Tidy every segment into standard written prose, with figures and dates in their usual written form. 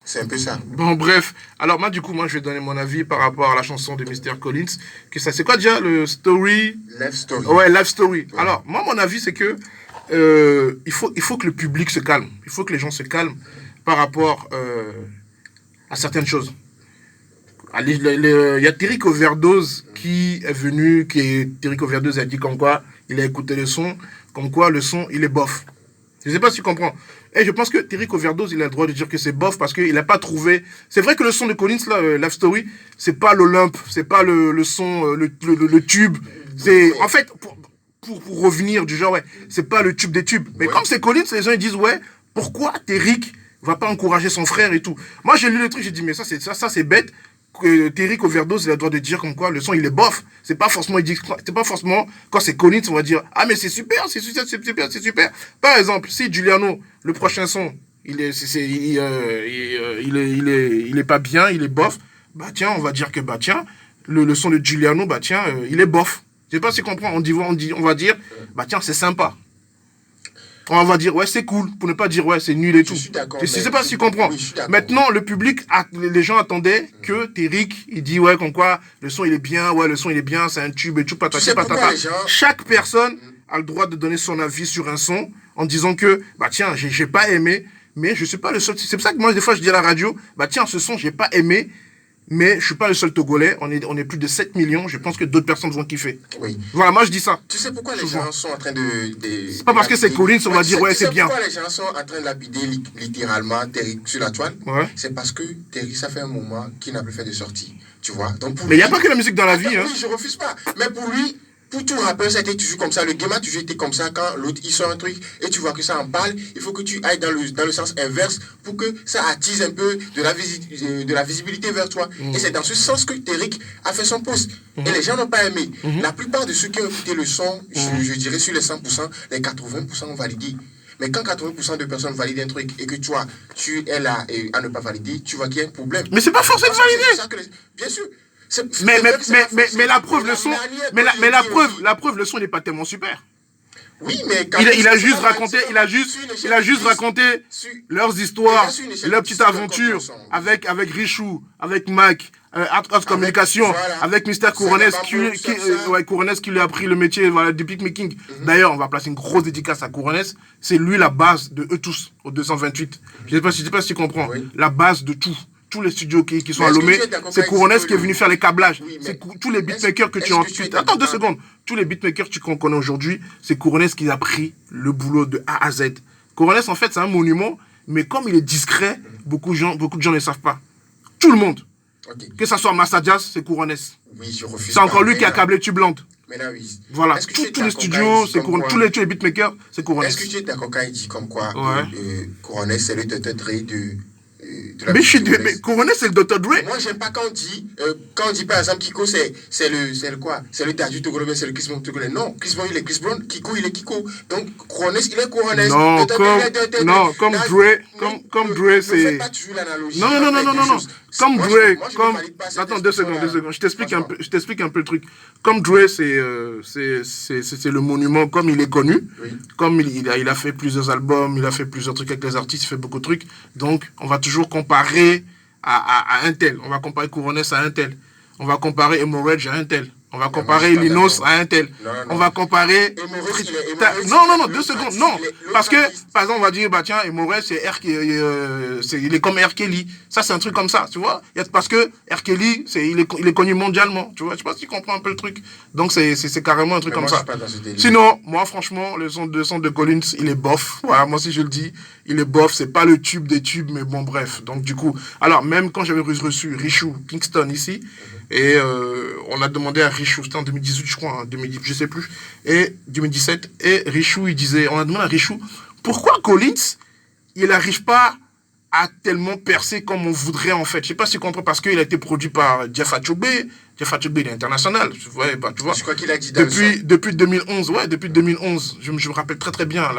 C'est un peu ça. Bon, bref. Alors, moi, du coup, je vais donner mon avis par rapport à la chanson de Mr. Collins. Que ça, c'est quoi déjà le story? Love Story. Ouais, Life Story. Ouais. Alors, moi, mon avis, c'est que il faut que le public se calme. Il faut que les gens se calment par rapport à certaines choses. Il y a Terric Overdose qui est venu, Terric Overdose a dit comme quoi il a écouté le son, comme quoi le son, il est bof. Je ne sais pas si tu comprends. Et je pense que Terric Overdose, il a le droit de dire que c'est bof parce qu'il n'a pas trouvé... C'est vrai que le son de Collins, là, Love Story, c'est pas l'Olympe, c'est pas le son, le tube. C'est... En fait, pour revenir du genre, ouais, c'est pas le tube des tubes. Mais comme c'est Collins, les gens ils disent, ouais, pourquoi Terric va pas encourager son frère et tout. Moi, j'ai lu le truc, j'ai dit, mais ça c'est bête. Terric Overdose, il a le droit de dire comme quoi le son il est bof. C'est pas forcément quand c'est Collins, on va dire ah mais c'est super, c'est super, c'est super, c'est super. Par exemple, si Giuliano, le prochain son, il est pas bien, il est bof, bah tiens, on va dire que bah tiens, le son de Giuliano, bah tiens, il est bof. Je sais pas si tu comprends, on va dire bah tiens, c'est sympa. On va dire, ouais, c'est cool, pour ne pas dire, ouais, c'est nul et tout. Je sais pas si tu comprends. Oui, maintenant, le public, les gens attendaient que Terric, il dit, ouais, comme quoi, le son, il est bien, ouais, le son, il est bien, c'est un tube et tout, patati, patata. Chaque personne a le droit de donner son avis sur un son en disant que, bah tiens, j'ai pas aimé, mais je suis pas le seul. C'est pour ça que moi, des fois, je dis à la radio, bah tiens, ce son, j'ai pas aimé, mais je suis pas le seul Togolais, on est plus de 7 millions, je pense que d'autres personnes vont kiffer. Oui. Voilà, moi je dis ça. Tu sais pourquoi les gens sont en train de c'est pas parce que c'est Collins, on va dire ouais, c'est bien. Pourquoi les gens sont en train de lapider littéralement Terry sur la toile? Ouais. C'est parce que Terry, ça fait un moment qu'il n'a plus fait de sortie. Tu vois? Donc mais il n'y a pas que la musique dans la vie. Hein. Oui, je refuse pas. Mais pour lui, pour tout rappeur, ça a été toujours comme ça. Le game a toujours été comme ça. Quand l'autre, il sort un truc et tu vois que ça en parle, il faut que tu ailles dans le sens inverse pour que ça attise un peu de la visibilité vers toi. Et c'est dans ce sens que Terric a fait son post. Et les gens n'ont pas aimé. La plupart de ceux qui ont écouté le son, je dirais sur les 100%, les 80% ont validé. Mais quand 80% de personnes valident un truc et que toi, tu es là à ne pas valider, tu vois qu'il y a un problème. Mais c'est pas forcément validé. Bien sûr. Mais la preuve, le son, la preuve, le son n'est pas tellement super. Oui, mais il a juste raconté leurs histoires, leurs petites aventures avec Richou, avec Mac, Art Communication, voilà. Avec Mr. Couronès qui lui a appris le métier voilà, du beatmaking. D'ailleurs, on va placer une grosse dédicace à Couronès. C'est lui la base de eux tous, au 228. Je sais pas si tu comprends. Oui. La base de tout. Tous les studios qui sont à Lomé, c'est Couronès qui est venu faire les câblages. Oui, c'est tous les beatmakers que tu as ensuite. Attends 2 secondes. Tous les beatmakers qu'on connaît aujourd'hui, c'est Couronès qui a pris le boulot de A à Z. Couronès, en fait, c'est un monument, mais comme il est discret, beaucoup de gens ne le savent pas. Tout le monde. Okay. Que ça soit Massadias, c'est Couronès. Oui, je refuse. C'est encore lui qui a câblé Tublande. Mais là, oui. Voilà, tous les studios, c'est Couronès. Tous les beatmakers, c'est Couronès. Est-ce que tu es d'accord quand il dit comme quoi Couronès, c'est le Dr. Dre de... Mais Couronès, c'est le Dr. Dre. Moi, j'aime pas quand on dit par exemple Kiko, c'est le Dadju Togolais, c'est le Chris Brown Togolais. Non, Chris Brown, il est Chris Brown, Kiko, il est Kiko. Donc, Couronès, il est Couronès. Non, comme Dre, c'est... Ne fais pas toujours l'analogie. Non. Comme Dre, Attends, 2 secondes. Je t'explique un peu le truc. Comme Dre, c'est le monument, comme il est connu, comme il a fait plusieurs albums, il a fait plusieurs trucs avec les artistes, il fait beaucoup de trucs. Donc, on va toujours comparer à un tel. On va comparer Couronès à un tel. On va comparer Emorage à un tel. On va comparer Linos à un tel. On va comparer... Non, 2 secondes. Non, parce que, par exemple, on va dire, bah tiens, Emorage, il est comme R. Kelly. Ça, c'est un truc comme ça, tu vois. Parce que R. Kelly, il est connu mondialement, tu vois. Je sais pas si tu comprends un peu le truc. Donc, c'est carrément un truc comme ça. Sinon, moi, franchement, le son de Collins, il est bof. Voilà, moi, si je le dis, il est bof. C'est pas le tube des tubes, mais bon, bref. Donc, du coup, alors, même quand j'avais reçu Richou, Kingston, ici, et on a demandé à Richou, c'était en 2018 je crois, 2010, je sais plus, et 2017, et Richou il disait, on a demandé à Richou, pourquoi Collins, il n'arrive pas à tellement percer comme on voudrait en fait. Je sais pas si tu comprends, parce qu'il a été produit par Jeff Achogbe. Jeff Achogbe il est international, tu vois. Je crois qu'il a dit depuis 2011, depuis 2011, je me rappelle très bien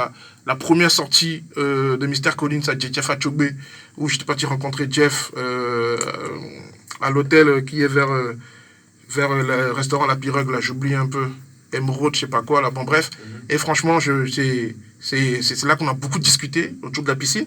la première sortie de Mr. Collins à Jeff Achogbe, où j'étais parti rencontrer Jeff à l'hôtel qui est vers le restaurant La Pirogue, là, j'oublie un peu, Emeraude, je sais pas quoi, là, bon bref. Et franchement, c'est là qu'on a beaucoup discuté autour de la piscine.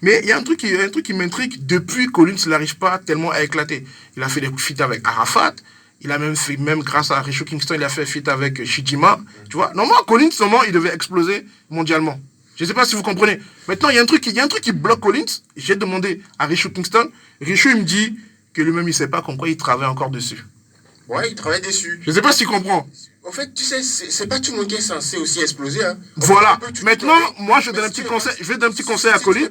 Mais il y a un truc qui m'intrigue. Depuis, Collins n'arrive pas tellement à éclater. Il a fait des feats avec Arafat. Il a même fait, même grâce à Richo Kingston, il a fait un feat avec Shijima. Tu vois, normalement, Collins, normalement, il devait exploser mondialement. Je ne sais pas si vous comprenez. Maintenant, il y a un truc qui bloque Collins. J'ai demandé à Richo Kingston. Richo, il me dit que lui-même, il ne sait pas comme quoi il travaille encore dessus. Ouais, il travaille dessus. Je ne sais pas s'il comprend. En fait, tu sais, c'est pas tout le monde qui est censé aussi exploser. Hein. Voilà. Maintenant, moi, je donne un petit conseil. Je vais donner un petit conseil à Collins.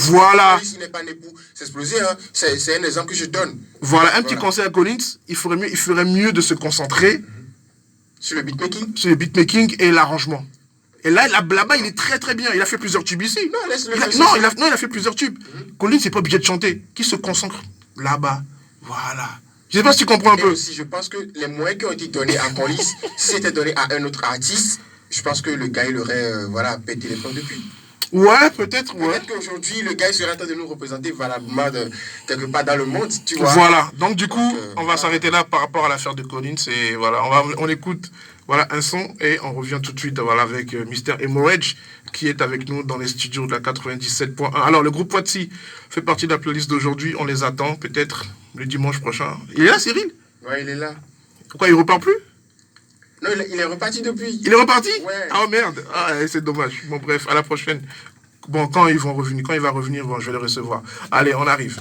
Voilà. S'il n'est pas né pour s'exploser, hein. C'est un exemple que je donne. Voilà, un petit conseil à Collins. Il ferait mieux de se concentrer sur le beatmaking. Sur le beatmaking et l'arrangement. Et là-bas, il est très très bien. Il a fait plusieurs tubes ici. Non, laisse-le. Il a fait plusieurs tubes. Collins, c'est pas obligé de chanter. Qui se concentre là-bas. Voilà. Je sais pas si tu comprends un peu. Aussi, je pense que les moyens qui ont été donnés à Collins, si c'était donné à un autre artiste, je pense que le gars, il aurait pété les plombs depuis. Ouais, peut-être, ouais. Peut-être qu'aujourd'hui, le gars, il serait en train de nous représenter valablement quelque part dans le monde, tu vois. Voilà. Donc, du coup, on va s'arrêter là par rapport à l'affaire de Collins. Et voilà, on écoute un son et on revient tout de suite avec Mr. Hemorrhage qui est avec nous dans les studios de la 97.1. Alors, le groupe Poitsy fait partie de la playlist d'aujourd'hui. On les attend peut-être le dimanche prochain. Il est là, Cyril? Ouais, il est là. Pourquoi il repart plus? Non, il est reparti depuis. Il est reparti? Ouais. Ah merde. Ah, c'est dommage. Bon, bref, à la prochaine. Bon, quand il va revenir, bon, je vais le recevoir. Allez, on arrive.